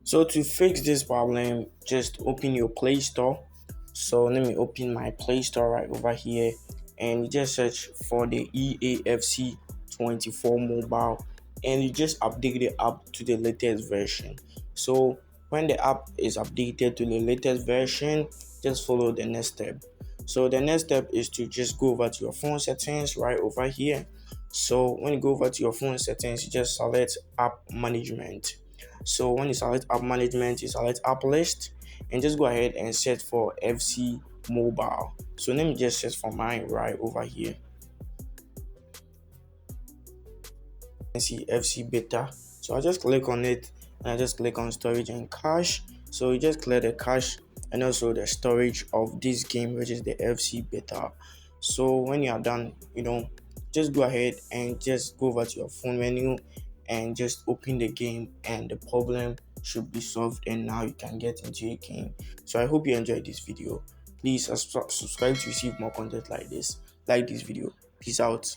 So to fix this problem, just open your Play Store. So let me open my Play Store right over here, and you just search for the EAFC 24 mobile, and you just update the app to the latest version. So when the app is updated to the latest version, just follow the next step. So the next step is to just go over to your phone settings right over here. So when you go over to your phone settings, you just select app management. So when you select app management, you select app list, and just go ahead and set for FC mobile. So let me just set for mine right over here. And see FC beta. So I just click on it, and I just click on storage and cache. So you just clear the cache and also the storage of this game, which is the FC beta. So when you are done, just go ahead and just go over to your phone menu and just open the game, and the problem should be solved, and now you can get into your game. So I hope you enjoyed this video. Please subscribe to receive more content like this. Like this video. Peace out.